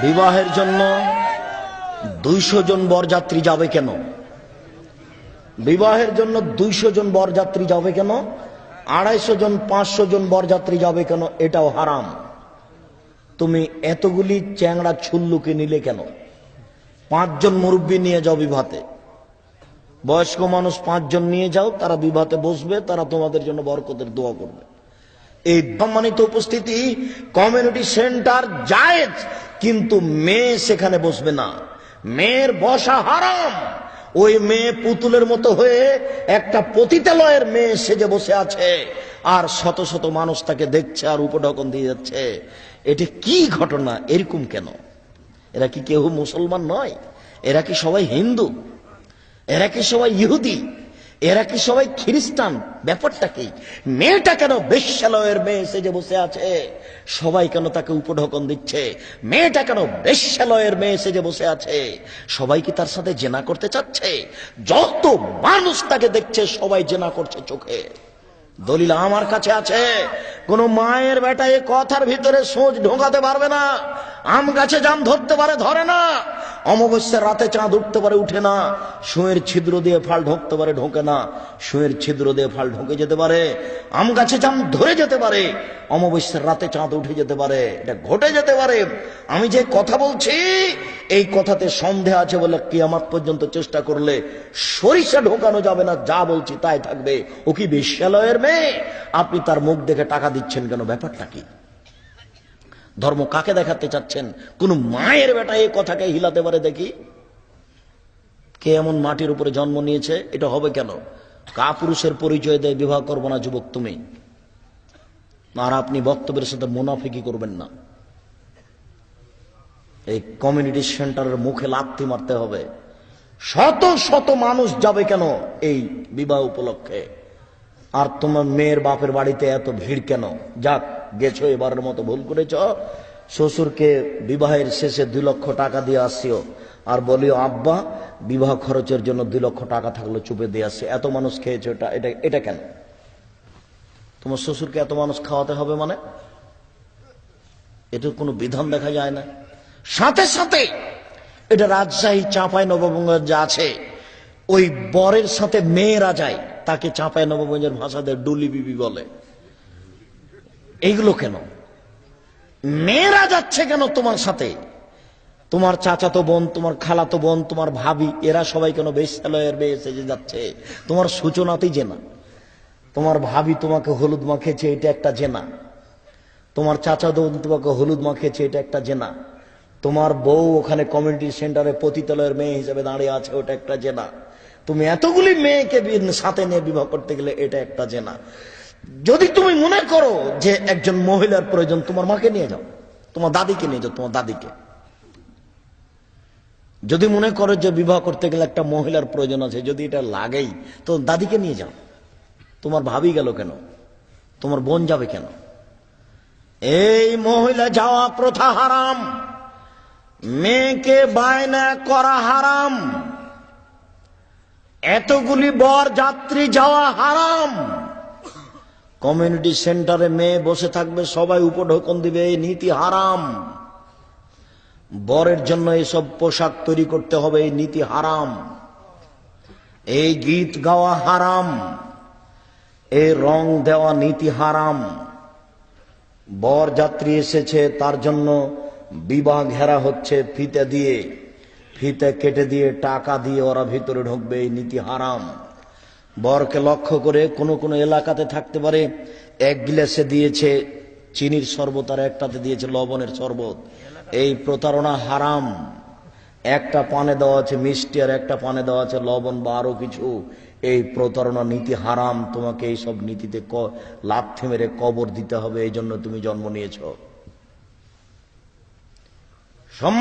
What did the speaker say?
বিবাহের জন্য 200 জন বরযাত্রী যাবে কেন? বিবাহের জন্য 200 জন বরযাত্রী যাবে কেন? 250 জন 500 জন বরযাত্রী যাবে কেন? এটাও হারাম। তুমি এতগুলি চ্যাংড়া ছুল্লুকে নিলে কেন? 5 জন মুরব্বী নিয়ে যাও বিবাহতে, বয়স্ক মানুষ 5 জন নিয়ে যাও, তারা বিবাহতে বসবে, তারা তোমাদের জন্য বরকতের দোয়া করবে। এই সম্মানিত উপস্থিতি, কমিউনিটি সেন্টার জায়েজ, কিন্তু মেয়ে সেখানে বসবে না। মেয়ের বসা হারাম। ওই মেয়ে পুতুলের মতো হয়ে একটা পতিতালয়ের মেয়ে সেজে বসে আছে, আর শত শত মানুষ তাকে দেখছে আর উপঢকন দিয়ে যাচ্ছে। এটা কি ঘটনা? এরকম কেন? এরা কি কেউ মুসলমান নয়? এরা কি সবাই হিন্দু? এরা কি সবাই ইহুদি? এরা কি সবাই খ্রিস্টান? ব্যাপারটা কি? মেয়েটা কেন বেশ্যালয়ের মেয়ে সেজে বসে আছে? সবাই কেন তাকে উপঢকন দিচ্ছে? মেয়েটা কেন বেশ্যালয়ের মেয়ে সেজে বসে আছে? সবাই কি তার সাথে জেনা করতে চাচ্ছে? যত মানুষ তাকে দেখছে সবাই জেনা করছে চোখে। দলিল আমার কাছে আছে। কোন মায়ের বেটা এ কথার ভিতরে সোজ ঢোকাতে পারবে না। আম গাছে জাম ধরতে পারে, ধরে না। অমাবস্যার রাতে চাঁদ উঠতে পারে, উঠে না। সুঁয়ের ছিদ্র দিয়ে ফাল ঢোকতে পারে, ঢোকে না। সুঁয়ের ছিদ্র দিয়ে ফাল ঢোকে যেতে পারে। আম গাছে জাম ধরে যেতে পারে, অমাবস্যার রাতে চাঁদ উঠে যেতে পারে, এটা ঘটে যেতে পারে। আমি যে কথা বলছি এই কথাতে সন্দেহ আছে বলে কিয়ামত পর্যন্ত চেষ্টা করলে সরিষা ঢোকানো যাবে না। যা বলছি তাই থাকবে। ও কি বেশ্যালয়ের মেয়ে? আপনি তার মুখ দেখে টাকা দিচ্ছেন কেন? ব্যাপারটা কি? ধর্ম কাকে দেখাতে চাচ্ছেন? কোন মায়ের বেটা এই কথাকে হিলাতে পারে দেখি? কে এমন মাটির উপরে জন্ম নিয়েছে? এটা হবে কেন? কাপুরুষের পরিচয় দেয় বিবাহ করবো না যুবক তুমি। আর আপনি বক্তব্যের সাথে মুনাফিকি করবেন না। এই কমিউনিটি সেন্টারের মুখে লাথি মারতে হবে। শত শত মানুষ যাবে কেন এই বিবাহ উপলক্ষে? আর তোমার মেয়ের বাপের বাড়িতে এত ভিড় কেন? যাক, গেছো, এবারের মতো ভুল করেছ। শ্বশুরকে বিবাহের শেষে 2 লক্ষ টাকা দিয়ে আসিও, আর বলিও আব্বা বিবাহ খরচের জন্য 2 লক্ষ টাকা থাকলো চুপে দিয়ে আসছে। এত মানুষ খেয়েছো, এটা কেন? তোমার শ্বশুরকে এত মানুষ খাওয়াতে হবে মানে? এটার কোনো বিধান দেখা যায় না। সাথে সাথে এটা রাজশাহী চাঁপাই নবাবগঞ্জ যা আছে, ওই বরের সাথে মেয়েরা যায়, তাকে চাঁপাই নবাবগঞ্জের ভাষাতে ডুলি বিবি বলে। এইগুলো কেন? মেয়েরা যাচ্ছে কেন তোমার সাথে? তোমার চাচাতো বোন, তোমার খালাতো বোন, তোমার ভাবি, এরা সবাই কেন বেশ্যালয়ের মেয়ে সেজে যাচ্ছে? তোমার সূচনাতেই জেনা। তোমার ভাবি তোমাকে হলুদ মাখিয়েছে, এটা একটা জেনা। তোমার চাচাতো বোন তোমাকে হলুদ মাখিয়েছে, এটা একটা জেনা। তোমার বউ ওখানে কমিউনিটি সেন্টারে পতিতালয়ের মেয়ে হিসেবে দাঁড়িয়ে আছে, ওটা একটা জেনা। তুমি এতগুলি মেয়েকে সাথে নিয়ে বিবাহ করতে গেলে এটা একটা জেনা। যদি তুমি মনে করো যে একজন মহিলার প্রয়োজন, তোমার মাকে নিয়ে যাও, তোমার দাদিকে নিয়ে যাও, তোমার দাদিকে। যদি মনে করো যে বিবাহ করতে গেলে একটা মহিলার প্রয়োজন আছে, যদি এটা লাগেই, তো দাদিকে নিয়ে যাও। তোমার ভাবি গেল কেন? তোমার বোন যাবে কেন? এই মহিলা যাওয়া প্রথা হারাম। মেয়েকে বায়না করা হারাম। এতগুলি বর যাত্রী যাওয়া হারাম। কমিউনিটি সেন্টারে মেয়ে বসে থাকবে, সবাই উপঢৌকন দিবে, এই নীতি হারাম। বরের জন্য এসব পোশাক তৈরি করতে হবে, এই নীতি হারাম। এই গীত গাওয়া হারাম। এই রং দেওয়া নীতি হারাম। বর যাত্রী এসেছে, তার জন্য বিবাহ ঘেরা হচ্ছে ফিতে দিয়ে, ফিতে কেটে দিয়ে টাকা দিয়ে ওরা ভিতরে ঢুকবে, এই নীতি হারাম। বরকে লক্ষ্য করে কোন কোন এলাকাতে থাকতে পারে 1 গ্লাসে দিয়েছে চিনির শরবত আর একটাতে দিয়েছে লবণের শরবত। এই প্রতারণা হারাম। একটা পানে দেওয়া আছে মিষ্টি আর একটা পানে দেওয়া আছে লবণ বা আরো কিছু। এই প্রতারণা নীতি হারাম। তোমাকে এইসব নীতিতে লাথি মেরে কবর দিতে হবে, এই জন্য তুমি জন্ম নিয়েছো।